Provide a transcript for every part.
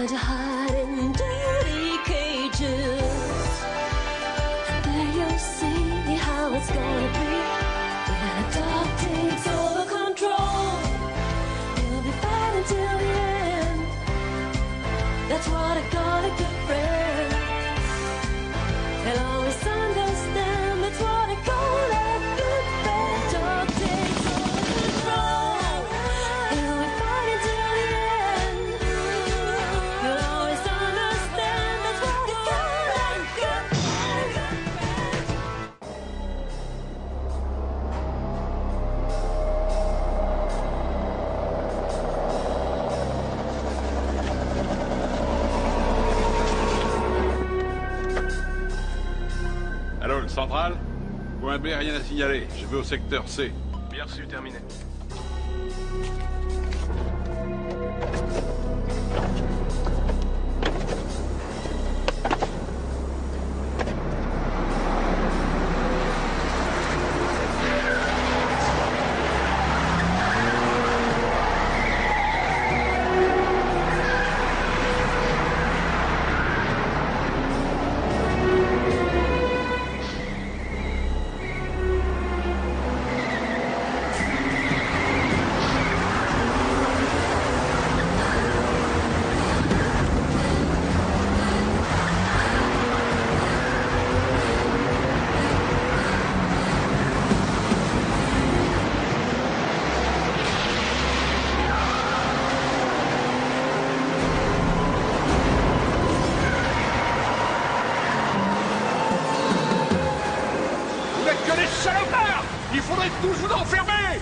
trying to hide in dirty cages. There you see how it's gonna be when a dog takes over control. We'll be fighting till the end. That's what I call a good friend. They'll always understand. That's what I call a good friend. Dog takes over control. He'll be fighting till the end. You'll always understand. That's what I call a good friend. Allô, le central? Point B, rien à signaler. Je vais au secteur C. Bien reçu, terminé. Vous n'êtes que des salopards! Il faudrait tous vous enfermer!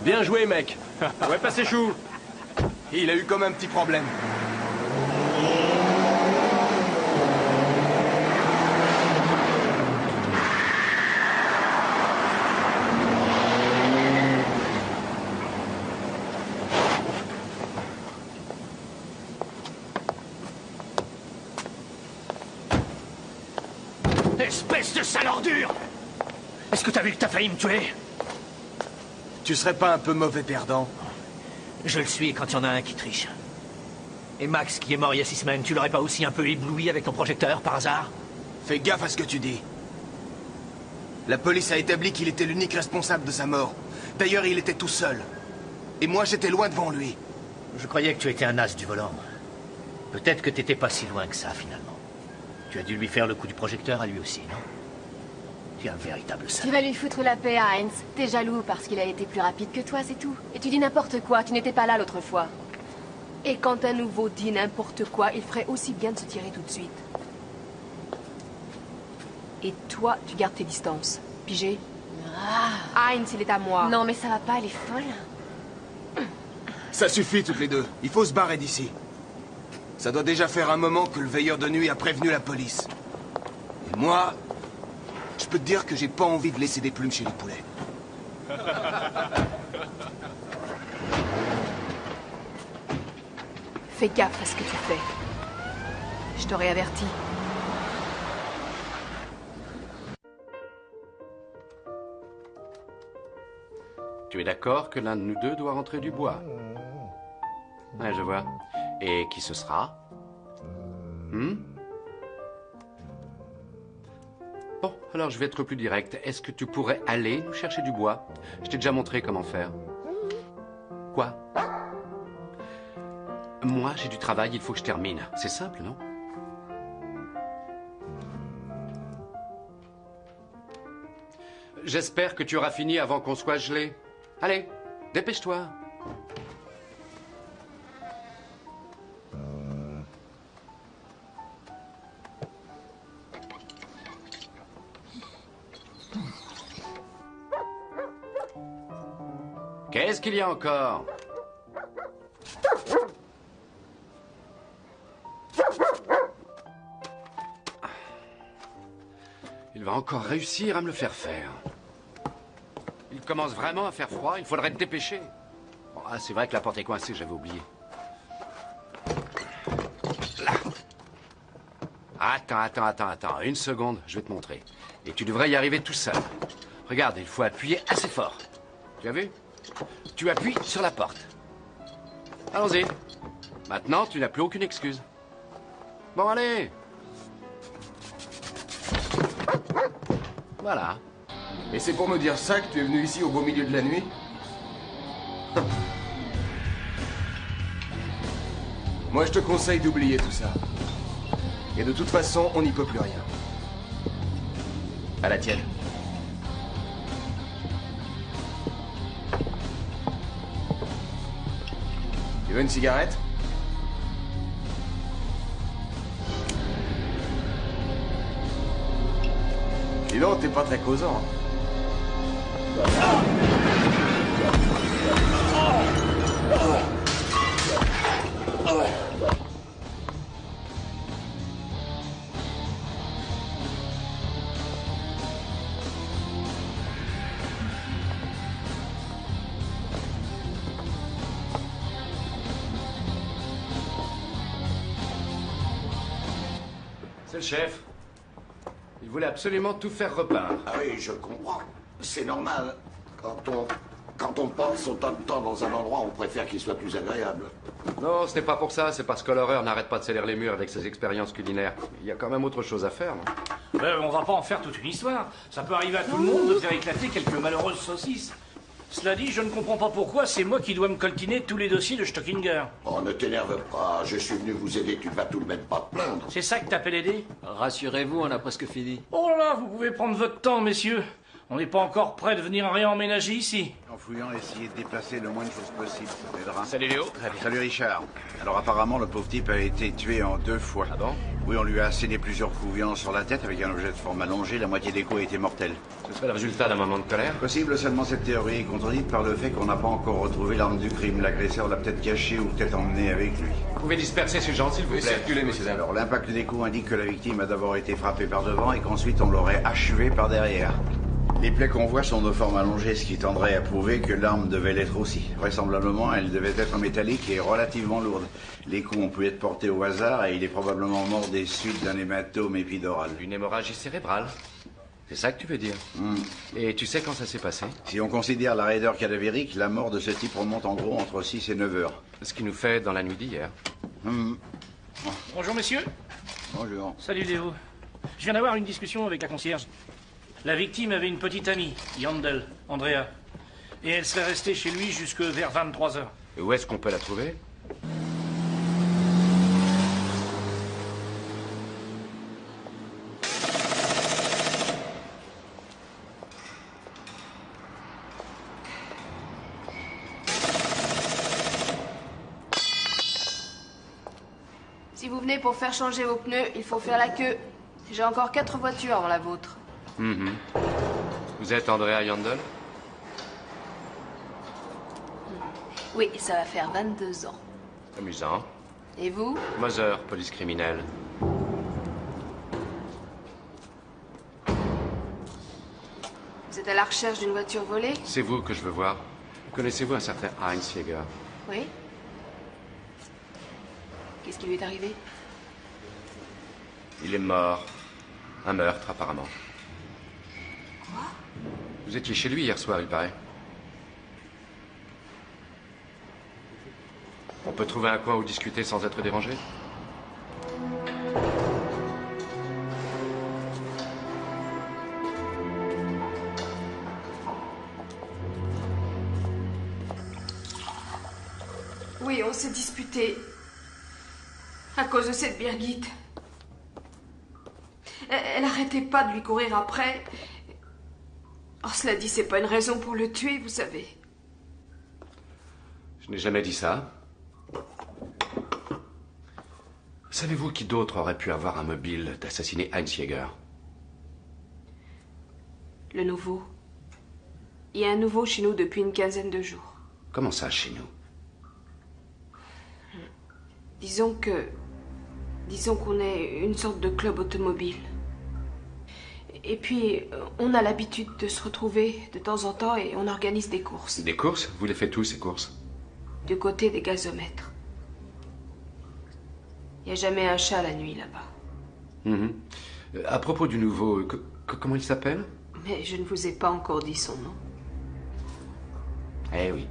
Bien joué, mec. Ouais, passez chou. Il a eu comme un petit problème. Espèce de sale ordure! Est-ce que t'as vu que t'as failli me tuer? Tu serais pas un peu mauvais perdant? Je le suis quand il y en a un qui triche. Et Max, qui est mort il y a 6 semaines, tu l'aurais pas aussi un peu ébloui avec ton projecteur, par hasard? Fais gaffe à ce que tu dis. La police a établi qu'il était l'unique responsable de sa mort. D'ailleurs, il était tout seul. Et moi, j'étais loin devant lui. Je croyais que tu étais un as du volant. Peut-être que t'étais pas si loin que ça, finalement. Tu as dû lui faire le coup du projecteur à lui aussi, non? Tu es un véritable Tu salaud. vas lui foutre la paix, Heinz. T'es jaloux parce qu'il a été plus rapide que toi, c'est tout. Et tu dis n'importe quoi, tu n'étais pas là l'autre fois. Et quand un nouveau dit n'importe quoi, il ferait aussi bien de se tirer tout de suite. Et toi, tu gardes tes distances. Pigé? Heinz, il est à moi. Non, mais ça va pas, elle est folle. Ça suffit toutes les deux. Il faut se barrer d'ici. Ça doit déjà faire un moment que le veilleur de nuit a prévenu la police. Et moi, je peux te dire que j'ai pas envie de laisser des plumes chez les poulets. Fais gaffe à ce que tu fais. Je t'aurais averti. Tu es d'accord que l'un de nous deux doit rentrer du bois? Ouais, je vois. Et qui ce sera? Bon, alors je vais être plus direct. Est-ce que tu pourrais aller nous chercher du bois? Je t'ai déjà montré comment faire. Quoi? Moi, j'ai du travail, il faut que je termine. C'est simple, non? J'espère que tu auras fini avant qu'on soit gelé. Allez, dépêche-toi. Qu'est-ce qu'il y a encore? Il va encore réussir à me le faire faire. Il commence vraiment à faire froid, il faudrait te dépêcher. Bon, ah, c'est vrai que la porte est coincée, j'avais oublié. Là. Attends. Une seconde, je vais te montrer. Et tu devrais y arriver tout seul. Regarde, il faut appuyer assez fort. Tu as vu? Tu appuies sur la porte. Allons-y. Maintenant, tu n'as plus aucune excuse. Bon, allez. Voilà. Et c'est pour me dire ça que tu es venu ici au beau milieu de la nuit? Moi, je te conseille d'oublier tout ça. Et de toute façon, on n'y peut plus rien. À la tienne. Tu veux une cigarette? Dis donc, t'es pas très causant. C'est le chef. Il voulait absolument tout faire repeindre. Ah oui, je comprends. C'est normal. Quand on passe autant de temps dans un endroit, on préfère qu'il soit plus agréable. Non, ce n'est pas pour ça, c'est parce que l'horreur n'arrête pas de sceller les murs avec ses expériences culinaires. Il y a quand même autre chose à faire, non? On va pas en faire toute une histoire. Ça peut arriver à tout le monde de faire éclater quelques malheureuses saucisses. Cela dit, je ne comprends pas pourquoi c'est moi qui dois me coltiner tous les dossiers de Stockinger. Oh, ne t'énerve pas, je suis venu vous aider, tu ne vas tout de même pas te plaindre. C'est ça que t'appelles aider? Rassurez-vous, on a presque fini. Oh là là, vous pouvez prendre votre temps, messieurs. On n'est pas encore prêt de venir réemménager ici. En fouillant, essayez de déplacer le moins de choses possible, ça t'aidera. Salut Léo. Très bien. Salut Richard. Alors apparemment, le pauvre type a été tué en 2 fois. Ah bon? Oui, on lui a asséné plusieurs coups violents sur la tête avec un objet de forme allongée, la moitié des coups a été mortels. Ce serait le résultat d'un moment de colère? Possible, seulement cette théorie est contredite par le fait qu'on n'a pas encore retrouvé l'arme du crime. L'agresseur l'a peut-être cachée ou peut-être emmenée avec lui. Vous pouvez disperser ces gens, s'il vous plaît? Circulez, messieurs dames. Alors l'impact des coups indique que la victime a d'abord été frappée par devant et qu'ensuite on l'aurait achevée par derrière. Les plaies qu'on voit sont de forme allongée, ce qui tendrait à prouver que l'arme devait l'être aussi. Vraisemblablement, elle devait être métallique et relativement lourde. Les coups ont pu être portés au hasard et il est probablement mort des suites d'un hématome épidural. Une hémorragie cérébrale. C'est ça que tu veux dire? Et tu sais quand ça s'est passé? Si on considère la raideur cadavérique, la mort de ce type remonte en gros entre 6 et 9 heures. Ce qui nous fait dans la nuit d'hier. Bonjour, messieurs. Bonjour. Salut, Léo. Je viens d'avoir une discussion avec la concierge. La victime avait une petite amie, Yandel, Andrea. Et elle serait restée chez lui jusque vers 23 heures. Et où est-ce qu'on peut la trouver? Si vous venez pour faire changer vos pneus, il faut faire la queue. J'ai encore 4 voitures avant la vôtre. Vous êtes Andrea Yandel? Oui, ça va faire 22 ans. Amusant. Et vous? Moser, police criminelle. Vous êtes à la recherche d'une voiture volée? C'est vous que je veux voir. Connaissez-vous un certain Heinz Jäger? Oui. Qu'est-ce qui lui est arrivé? Il est mort. Un meurtre, apparemment. Quoi? Vous étiez chez lui hier soir, il paraît. On peut trouver un coin où discuter sans être dérangé? Oui, on s'est disputé. À cause de cette Birgit. Elle arrêtait pas de lui courir après. Oh, cela dit, c'est pas une raison pour le tuer, vous savez. Je n'ai jamais dit ça. Savez-vous qui d'autre aurait pu avoir un mobile d'assassiner Heinz Jäger? Le nouveau. Il y a un nouveau chez nous depuis une quinzaine de jours. Comment ça, chez nous? Disons qu'on est une sorte de club automobile. Et puis, on a l'habitude de se retrouver de temps en temps et on organise des courses. Des courses? Vous les faites où, ces courses? Du côté des gazomètres. Il n'y a jamais un chat la nuit, là-bas. À propos du nouveau... comment il s'appelle? Mais je ne vous ai pas encore dit son nom. Eh oui.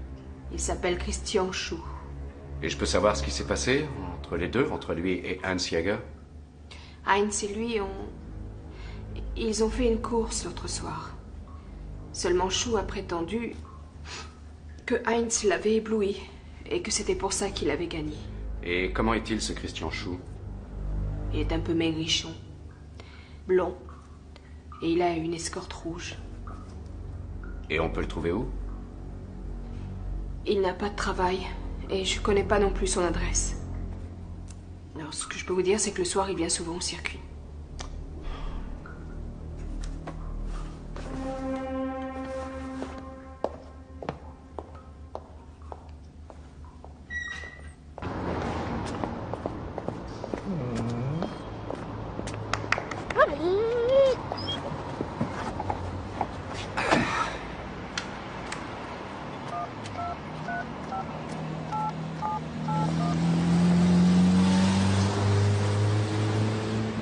Il s'appelle Christian Schuh. Et je peux savoir ce qui s'est passé entre les deux, entre lui et Hans Jäger? Heinz et lui ils ont fait une course l'autre soir. Seulement Schuh a prétendu que Heinz l'avait ébloui et que c'était pour ça qu'il avait gagné. Et comment est-il, ce Christian Schuh? Il est un peu maigrichon, blond, et il a une escorte rouge. Et on peut le trouver où? Il n'a pas de travail, et je connais pas non plus son adresse. Alors, ce que je peux vous dire, c'est que le soir, il vient souvent au circuit.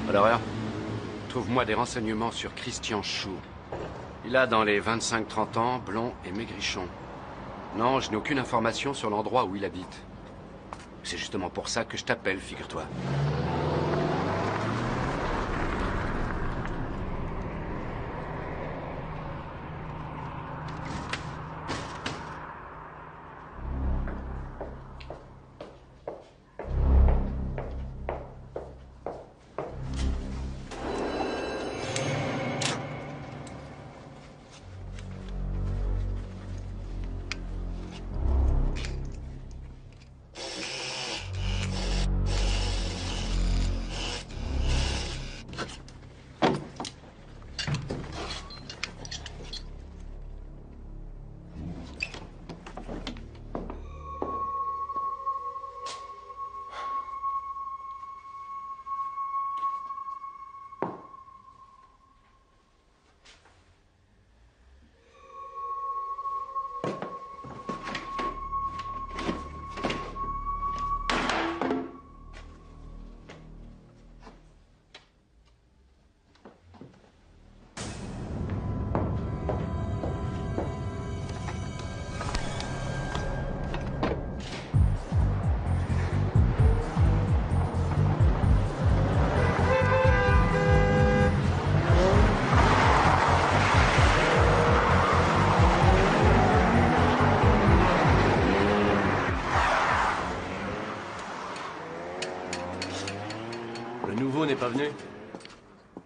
Alors, trouve-moi des renseignements sur Christian Schuh. Il a dans les 25-30 ans, blond et maigrichon. Non, je n'ai aucune information sur l'endroit où il habite. C'est justement pour ça que je t'appelle, figure-toi. N'est pas venu?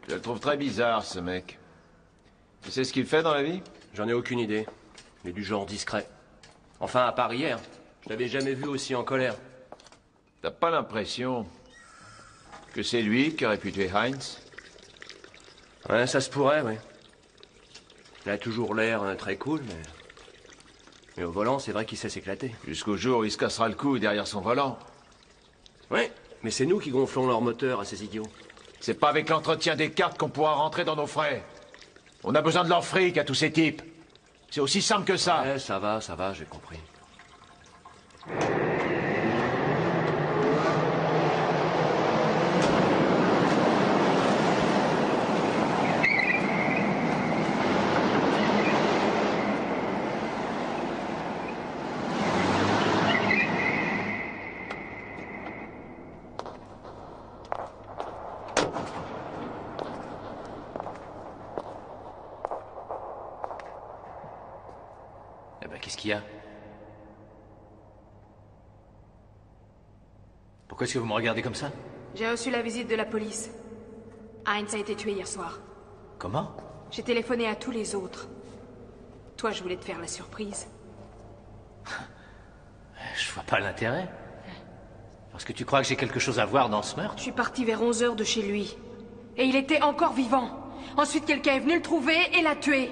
Je le trouve très bizarre, ce mec. Tu sais ce qu'il fait dans la vie? J'en ai aucune idée. Il est du genre discret. Enfin, à part hier. Je l'avais jamais vu aussi en colère. T'as pas l'impression que c'est lui qui aurait pu tuer Heinz? Ouais, ça se pourrait, oui. Il a toujours l'air très cool, mais au volant, c'est vrai qu'il sait s'éclater. Jusqu'au jour où il se cassera le cou derrière son volant. Oui, mais c'est nous qui gonflons leur moteur à ces idiots. C'est pas avec l'entretien des cartes qu'on pourra rentrer dans nos frais. On a besoin de leur fric à tous ces types. C'est aussi simple que ça. Ouais, ça va, j'ai compris. Qu'est-ce qu'il y a? Pourquoi est-ce que vous me regardez comme ça? J'ai reçu la visite de la police. Heinz a été tué hier soir. Comment? J'ai téléphoné à tous les autres. Toi, je voulais te faire la surprise. Je vois pas l'intérêt. Parce que tu crois que j'ai quelque chose à voir dans ce meurtre? Je suis partie vers 11 h de chez lui. Et il était encore vivant. Ensuite, quelqu'un est venu le trouver et l'a tué.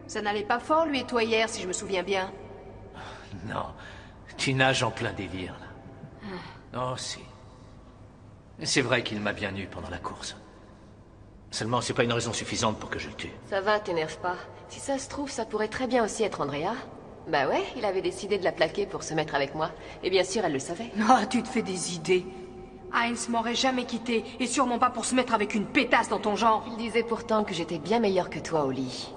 Ça n'allait pas fort, lui et toi, hier, si je me souviens bien. Non, tu nages en plein délire, là. Oh, si. C'est vrai qu'il m'a bien eu pendant la course. Seulement, c'est pas une raison suffisante pour que je le tue. Ça va, t'énerve pas. Si ça se trouve, ça pourrait très bien aussi être Andrea. Bah ouais, il avait décidé de la plaquer pour se mettre avec moi. Et bien sûr, elle le savait. Oh, tu te fais des idées. Heinz m'aurait jamais quitté, et sûrement pas pour se mettre avec une pétasse dans ton genre. Il disait pourtant que j'étais bien meilleure que toi au lit.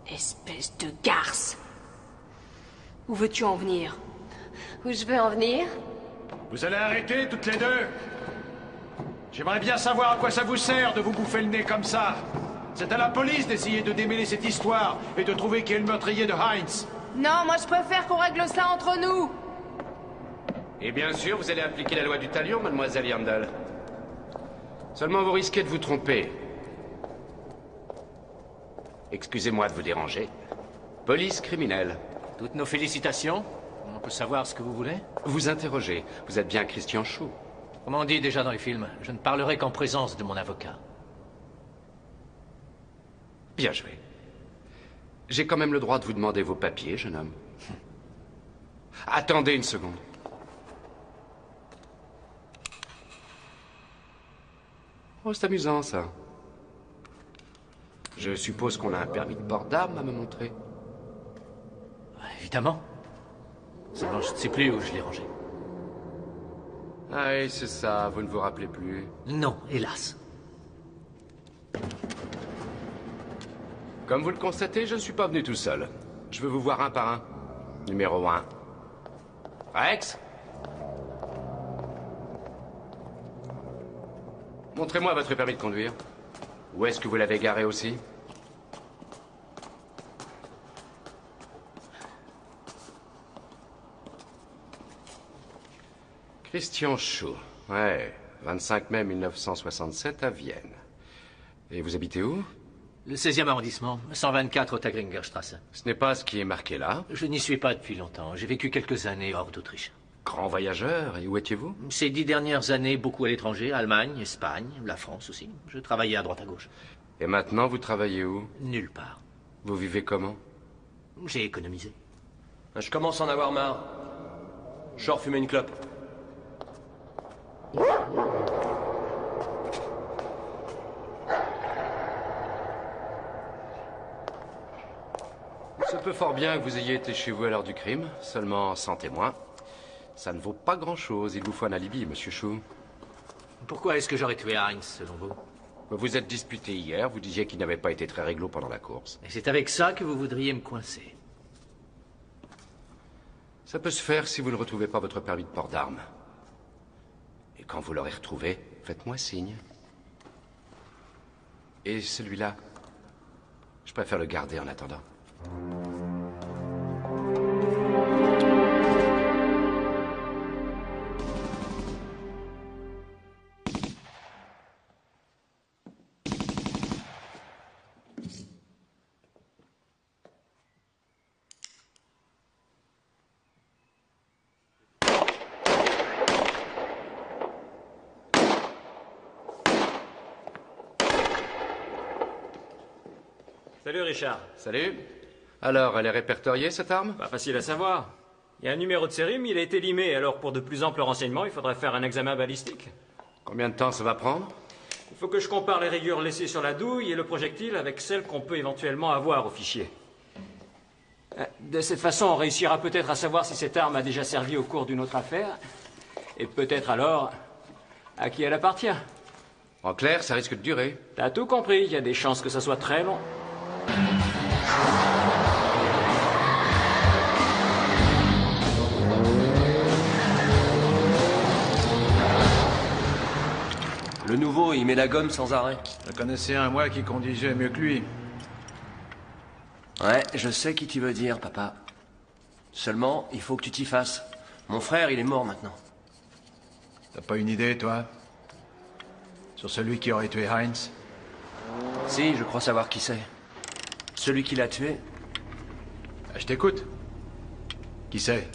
Espèce de garce. Où veux-tu en venir? Où je veux en venir? Vous allez arrêter, toutes les deux? J'aimerais bien savoir à quoi ça vous sert de vous bouffer le nez comme ça. C'est à la police d'essayer de démêler cette histoire et de trouver qui est le meurtrier de Heinz. Non, moi je préfère qu'on règle ça entre nous. Et bien sûr, vous allez appliquer la loi du talion, mademoiselle Yandel. Seulement, vous risquez de vous tromper. Excusez-moi de vous déranger. Police criminelle. Toutes nos félicitations. On peut savoir ce que vous voulez? Vous interrogez. Vous êtes bien Christian Chou. Comme on dit déjà dans les films, je ne parlerai qu'en présence de mon avocat. Bien joué. J'ai quand même le droit de vous demander vos papiers, jeune homme. Attendez une seconde. Oh, c'est amusant, ça. Je suppose qu'on a un permis de port d'armes à me montrer. Évidemment. Seulement, je ne sais plus où je l'ai rangé. Ah oui, c'est ça, vous ne vous rappelez plus. Non, hélas. Comme vous le constatez, je ne suis pas venu tout seul. Je veux vous voir un par un. Numéro 1. Rex? Montrez-moi votre permis de conduire. Où est-ce que vous l'avez garé aussi? Christian Chou. Ouais, 25 mai 1967 à Vienne. Et vous habitez où? Le 16e arrondissement, 124 Ottagringerstrasse. Ce n'est pas ce qui est marqué là. Je n'y suis pas depuis longtemps. J'ai vécu quelques années hors d'Autriche. Grand voyageur, et où étiez-vous? Ces 10 dernières années, beaucoup à l'étranger, Allemagne, Espagne, la France aussi. Je travaillais à droite à gauche. Et maintenant, vous travaillez où? Nulle part. Vous vivez comment? J'ai économisé. Je commence à en avoir marre. Je sors fumer une clope. Il se peut fort bien que vous ayez été chez vous à l'heure du crime, seulement sans témoin. Ça ne vaut pas grand-chose. Il vous faut un alibi, monsieur Chou. Pourquoi est-ce que j'aurais tué Heinz, selon vous? Vous vous êtes disputé hier. Vous disiez qu'il n'avait pas été très réglo pendant la course. Et c'est avec ça que vous voudriez me coincer? Ça peut se faire si vous ne retrouvez pas votre permis de port d'armes. Et quand vous l'aurez retrouvé, faites-moi signe. Et celui-là, je préfère le garder en attendant. Salut Richard. Salut. Alors, elle est répertoriée, cette arme? Pas facile à savoir. Il y a un numéro de série, mais il a été limé. Alors, pour de plus amples renseignements, il faudrait faire un examen balistique. Combien de temps ça va prendre? Il faut que je compare les rayures laissées sur la douille et le projectile avec celles qu'on peut éventuellement avoir au fichier. De cette façon, on réussira peut-être à savoir si cette arme a déjà servi au cours d'une autre affaire. Et peut-être alors à qui elle appartient. En clair, ça risque de durer. T'as tout compris. Il y a des chances que ça soit très long. Le nouveau, il met la gomme sans arrêt. Je connaissais un, moi, qui conduisait mieux que lui. Ouais, je sais qui tu veux dire, papa. Seulement, il faut que tu t'y fasses. Mon frère, il est mort maintenant. T'as pas une idée, toi? Sur celui qui aurait tué Heinz? Si, je crois savoir qui c'est. Celui qui l'a tué. Je t'écoute. Qui c'est?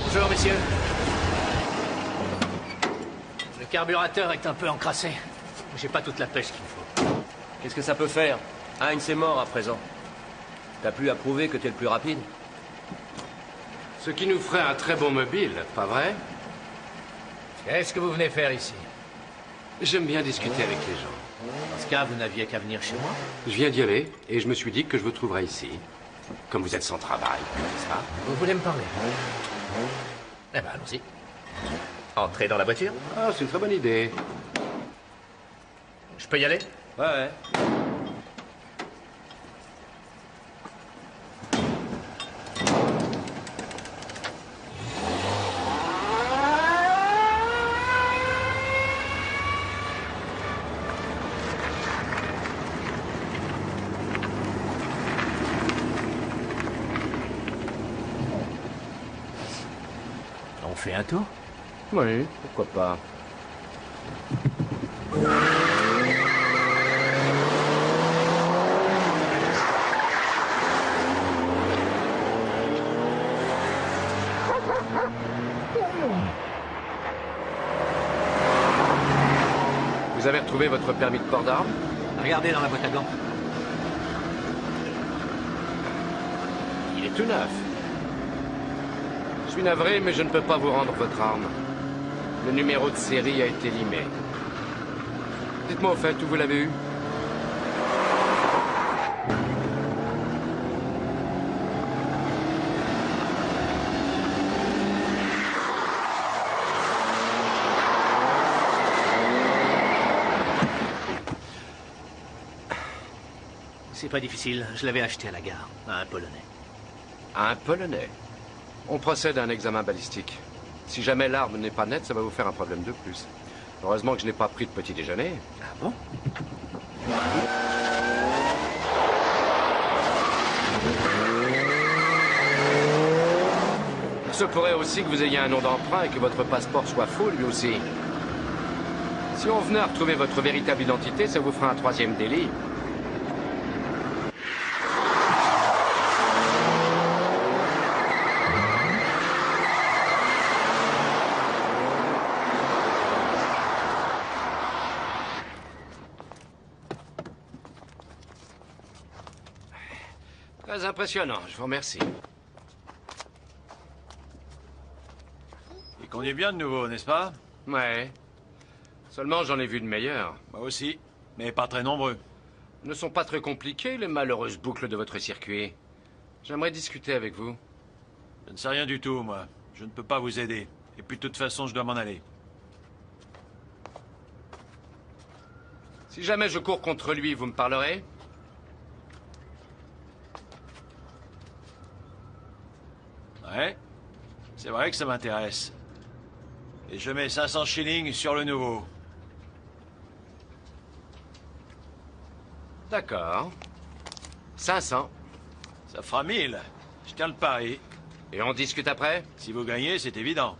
Bonjour, messieurs. Le carburateur est un peu encrassé. J'ai pas toute la pêche qu'il me faut. Qu'est-ce que ça peut faire? Heinz est mort à présent. T'as plus à prouver que t'es le plus rapide. Ce qui nous ferait un très bon mobile, pas vrai? Qu'est-ce que vous venez faire ici? J'aime bien discuter avec les gens. Dans ce cas, vous n'aviez qu'à venir chez moi. Je viens d'y aller et je me suis dit que je vous trouverais ici. Comme vous êtes sans travail, n'est-ce pas? Vous voulez me parler? Eh ben, allons-y. Entrez dans la voiture. Ah, c'est une très bonne idée. Je peux y aller? Ouais. On fait un tour? Oui, pourquoi pas. Vous avez retrouvé votre permis de port d'armes? Regardez dans la boîte à gants. Il est tout neuf. Je suis navré, mais je ne peux pas vous rendre votre arme. Le numéro de série a été limé. Dites-moi au fait, où vous l'avez eu? C'est pas difficile. Je l'avais acheté à la gare, à un Polonais. À un Polonais? On procède à un examen balistique. Si jamais l'arme n'est pas nette, ça va vous faire un problème de plus. Heureusement que je n'ai pas pris de petit déjeuner. Ah bon? Il se pourrait aussi que vous ayez un nom d'emprunt et que votre passeport soit faux, lui aussi. Si on venait à retrouver votre véritable identité, ça vous fera un 3e délit. Très impressionnant, je vous remercie. Il conduit bien de nouveau, n'est-ce pas? Ouais. Seulement, j'en ai vu de meilleurs. Moi aussi, mais pas très nombreux. Ne sont pas très compliquées, les malheureuses boucles de votre circuit. J'aimerais discuter avec vous. Je ne sais rien du tout, moi. Je ne peux pas vous aider. Et puis, de toute façon, je dois m'en aller. Si jamais je cours contre lui, vous me parlerez? Ouais. C'est vrai que ça m'intéresse. Et je mets 500 shillings sur le nouveau. D'accord. 500. Ça fera 1000. Je tiens le pari. Et on discute après? Si vous gagnez, c'est évident.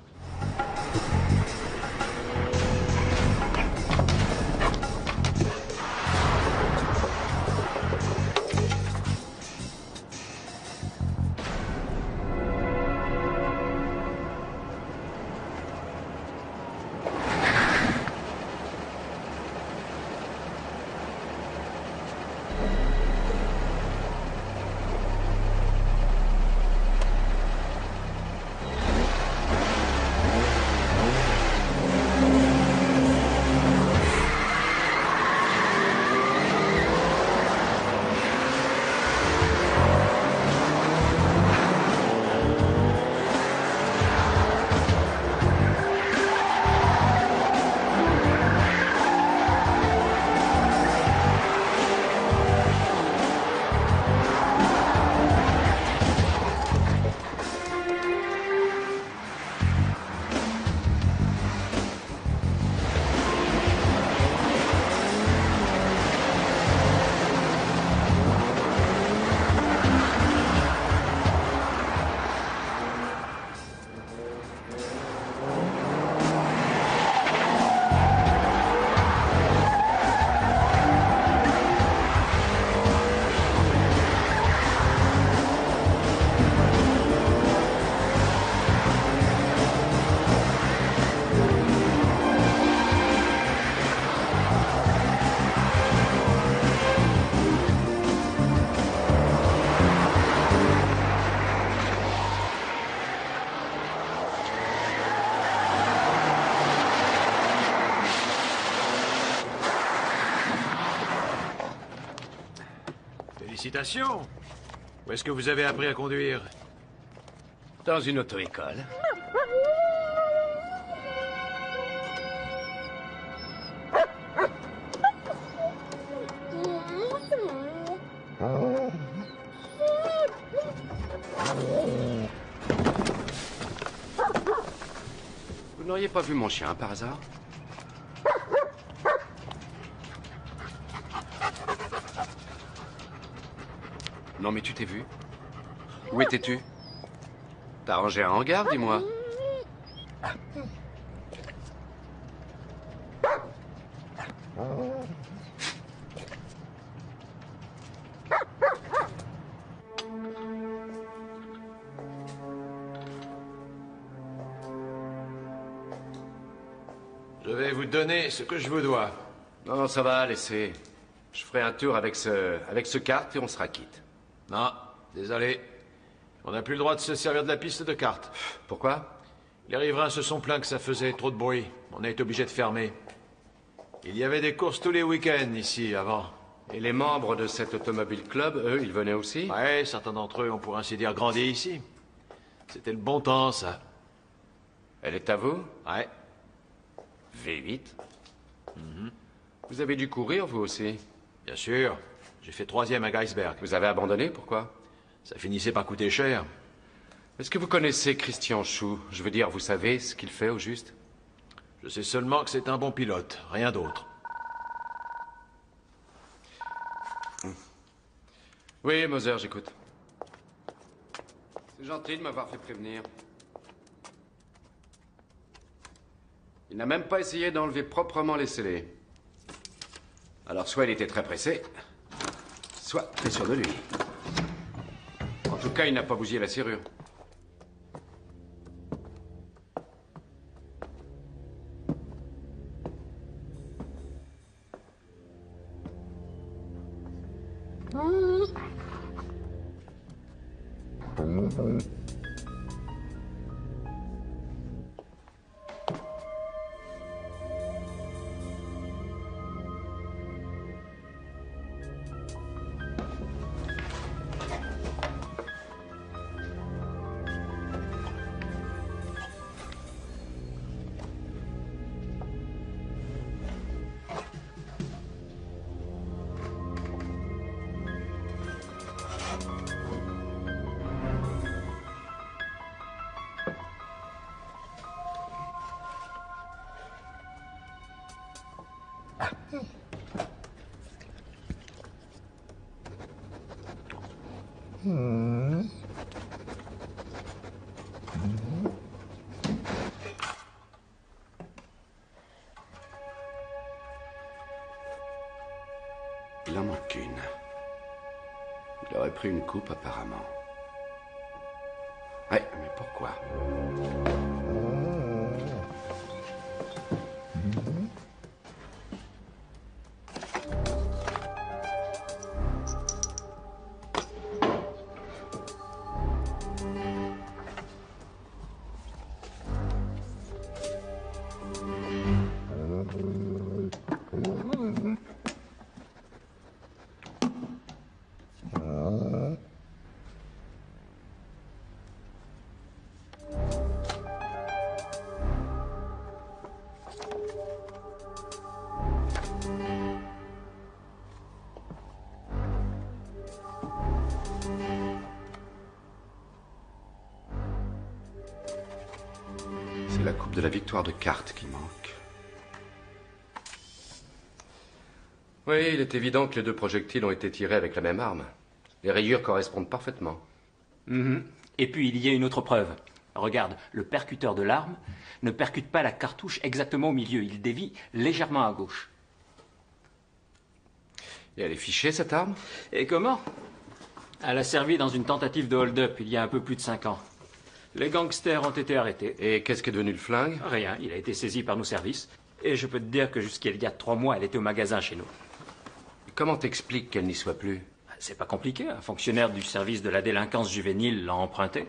Félicitations. Où est-ce que vous avez appris à conduire? Dans une auto-école. Vous n'auriez pas vu mon chien par hasard? Non, mais tu t'es vu? Où étais-tu? T'as rangé un hangar, dis-moi. Je vais vous donner ce que je vous dois. Non, ça va, laissez. Je ferai un tour avec ce kart et on sera quitte. Non, désolé. On n'a plus le droit de se servir de la piste de cartes. Pourquoi? Les riverains se sont plaints que ça faisait trop de bruit. On a été obligé de fermer. Il y avait des courses tous les week-ends ici, avant. Et les membres de cet automobile club, eux, ils venaient aussi? Ouais, certains d'entre eux ont pour ainsi dire grandi ici. C'était le bon temps, ça. Elle est à vous? Ouais. V8. Vous avez dû courir, vous aussi? Bien sûr. J'ai fait 3e à Geisberg. Vous avez abandonné, pourquoi? Ça finissait par coûter cher. Est-ce que vous connaissez Christian Chou? Je veux dire, vous savez ce qu'il fait au juste? Je sais seulement que c'est un bon pilote, rien d'autre. Oui, Moser, j'écoute. C'est gentil de m'avoir fait prévenir. Il n'a même pas essayé d'enlever proprement les scellés. Alors, soit il était très pressé, soit t'es sûr de lui. En tout cas, il n'a pas bousillé la serrure. Il en manque une. Il aurait pris une coupe, apparemment. Ouais, mais pourquoi? C'est la coupe de la victoire de cartes qui manque. Oui, il est évident que les deux projectiles ont été tirés avec la même arme. Les rayures correspondent parfaitement. Et puis, il y a une autre preuve. Regarde, le percuteur de l'arme ne percute pas la cartouche exactement au milieu. Il dévie légèrement à gauche. Et elle est fichée, cette arme? Et comment? Elle a servi dans une tentative de hold-up il y a un peu plus de 5 ans. Les gangsters ont été arrêtés. Et qu'est-ce qui est devenu le flingue? Rien, il a été saisi par nos services. Et je peux te dire que jusqu'il y a 3 mois, elle était au magasin chez nous. Comment t'expliques qu'elle n'y soit plus? C'est pas compliqué, un fonctionnaire du service de la délinquance juvénile l'a emprunté.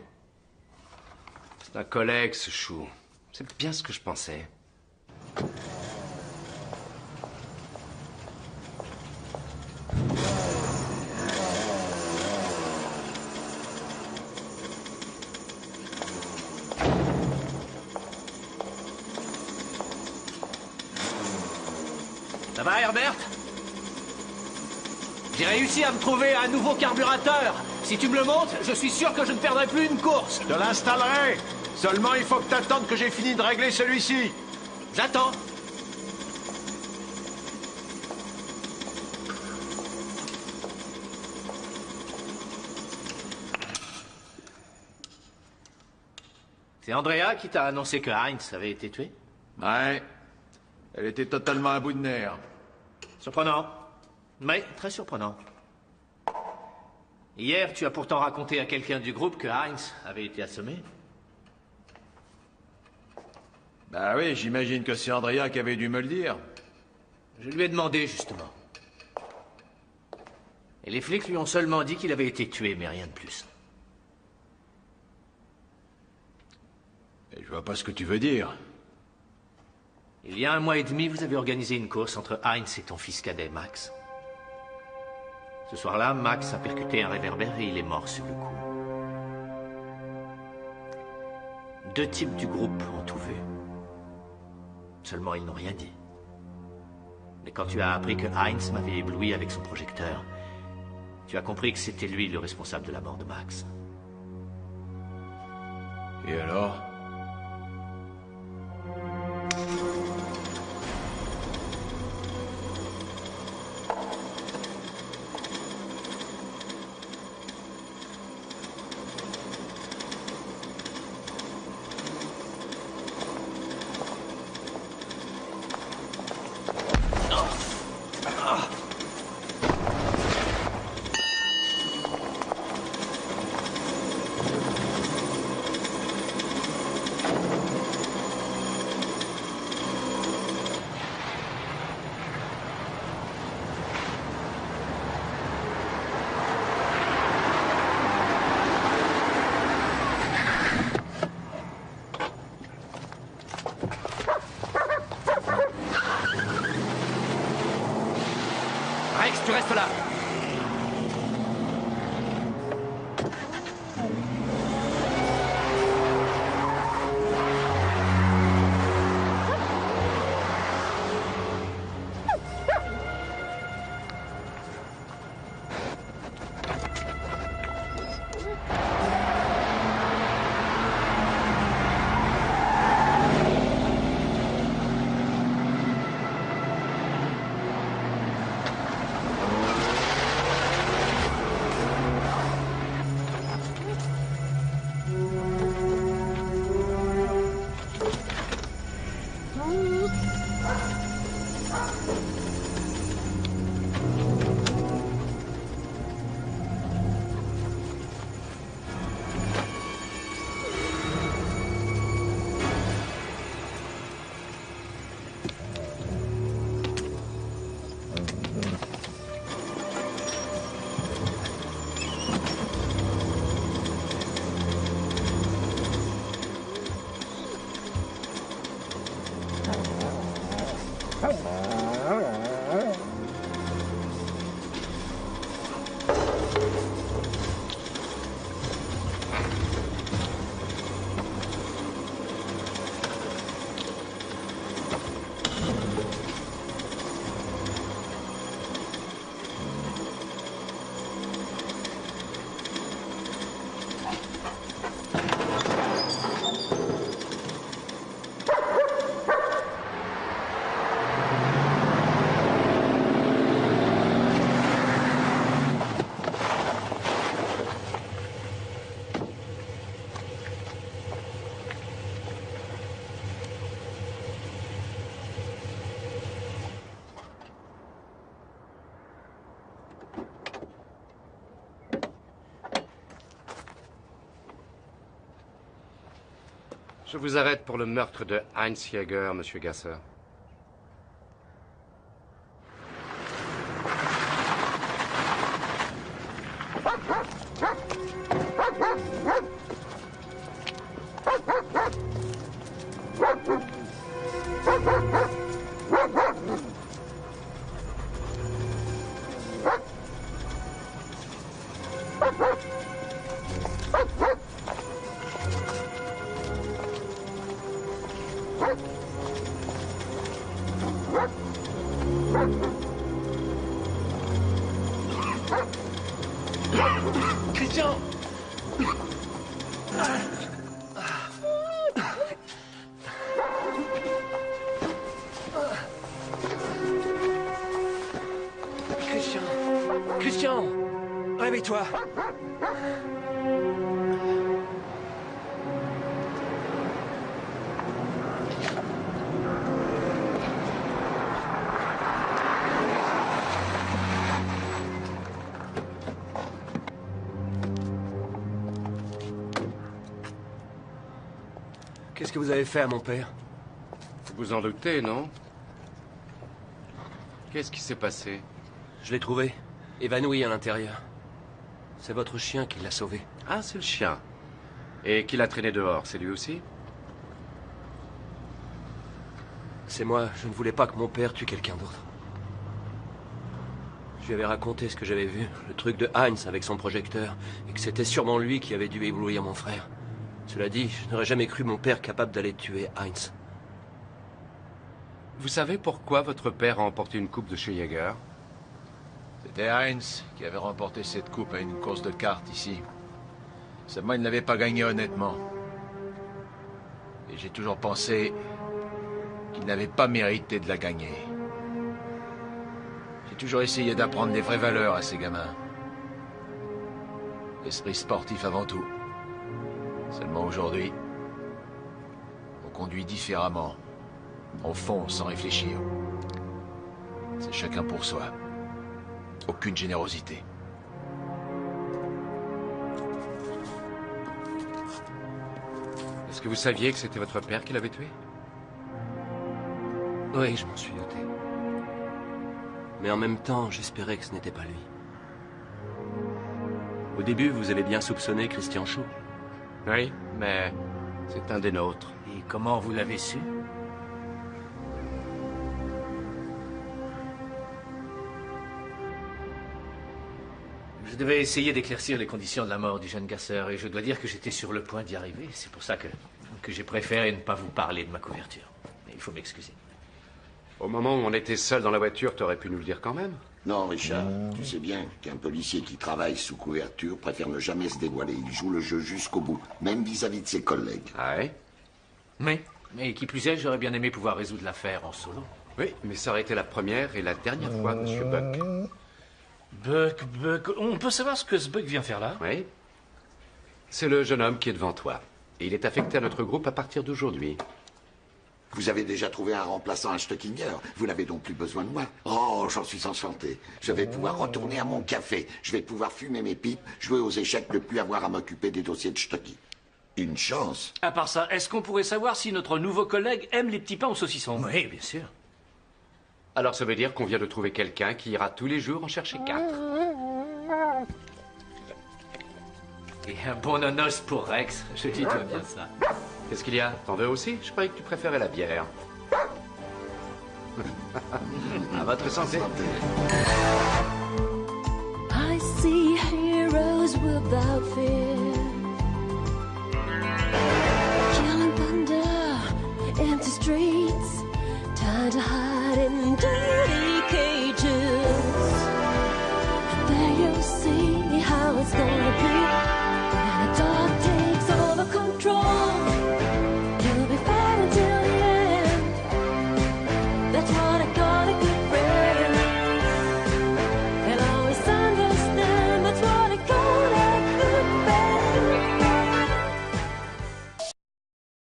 C'est un collègue, ce Chou. C'est bien ce que je pensais. Ça va, Herbert? J'ai réussi à me trouver un nouveau carburateur. Si tu me le montres, je suis sûr que je ne perdrai plus une course. Je te l'installerai. Seulement, il faut que t'attendes que j'ai fini de régler celui-ci. J'attends. C'est Andrea qui t'a annoncé que Heinz avait été tué? Ouais. Elle était totalement à bout de nerfs. Surprenant. Mais très surprenant. Hier, tu as pourtant raconté à quelqu'un du groupe que Heinz avait été assommé. Bah oui, j'imagine que c'est Andrea qui avait dû me le dire. Je lui ai demandé, justement. Et les flics lui ont seulement dit qu'il avait été tué, mais rien de plus. Et je vois pas ce que tu veux dire. Il y a 1 mois et demi, vous avez organisé une course entre Heinz et ton fils cadet, Max. Ce soir-là, Max a percuté un réverbère et il est mort sur le coup. 2 types du groupe ont tout vu. Seulement, ils n'ont rien dit. Mais quand tu as appris que Heinz m'avait ébloui avec son projecteur, tu as compris que c'était lui le responsable de la mort de Max. Et alors? Rex, tu restes là. Je vous arrête pour le meurtre de Heinz Jäger, monsieur Gasser. Christian! Christian! Réveille-toi! Qu'est-ce que vous avez fait à mon père? Vous vous en doutez, non? Qu'est-ce qui s'est passé? Je l'ai trouvé, évanoui à l'intérieur. C'est votre chien qui l'a sauvé. Ah, c'est le chien. Et qui l'a traîné dehors, c'est lui aussi? C'est moi, je ne voulais pas que mon père tue quelqu'un d'autre. Je lui avais raconté ce que j'avais vu, le truc de Heinz avec son projecteur, et que c'était sûrement lui qui avait dû éblouir mon frère. Cela dit, je n'aurais jamais cru mon père capable d'aller tuer Heinz. Vous savez pourquoi votre père a emporté une coupe de chez Jaeger? C'était Heinz qui avait remporté cette coupe à une course de cartes ici. Seulement, il ne l'avait pas gagnée honnêtement. Et j'ai toujours pensé qu'il n'avait pas mérité de la gagner. J'ai toujours essayé d'apprendre des vraies valeurs à ces gamins. Esprit sportif avant tout. Seulement aujourd'hui, on conduit différemment. On fonce sans réfléchir. C'est chacun pour soi. Aucune générosité. Est-ce que vous saviez que c'était votre père qui l'avait tué? Oui, je m'en suis douté. Mais en même temps, j'espérais que ce n'était pas lui. Au début, vous avez bien soupçonné Christian Chou. Oui, mais c'est un des nôtres. Et comment vous l'avez su? Je devais essayer d'éclaircir les conditions de la mort du jeune Gasser, et je dois dire que j'étais sur le point d'y arriver. C'est pour ça que j'ai préféré ne pas vous parler de ma couverture. Mais il faut m'excuser. Au moment où on était seuls dans la voiture, t'aurais pu nous le dire quand même? Non, Richard, tu sais bien qu'un policier qui travaille sous couverture préfère ne jamais se dévoiler. Il joue le jeu jusqu'au bout, même vis-à-vis de ses collègues. Ah ouais? Mais qui plus est, j'aurais bien aimé pouvoir résoudre l'affaire en solo. Oui, mais ça aurait été la première et la dernière fois, monsieur Buck. Buck, on peut savoir ce que ce Buck vient faire là? Oui. C'est le jeune homme qui est devant toi. Et il est affecté à notre groupe à partir d'aujourd'hui. Vous avez déjà trouvé un remplaçant à Stockinger. Vous n'avez donc plus besoin de moi. Oh, j'en suis enchanté. Je vais pouvoir retourner à mon café. Je vais pouvoir fumer mes pipes, jouer aux échecs, ne plus avoir à m'occuper des dossiers de Stocky. Une chance. À part ça, est-ce qu'on pourrait savoir si notre nouveau collègue aime les petits pains au saucisson? Oui, bien sûr. Alors ça veut dire qu'on vient de trouver quelqu'un qui ira tous les jours en chercher 4. Et un bon nonos pour Rex, je dis toi bien ça. Qu'est-ce qu'il y a? T'en veux aussi? Je croyais que tu préférais la bière. À votre santé. I see heroes without fear, killing thunder, empty streets, time to hide in dirty cages. There you'll see how it's gonna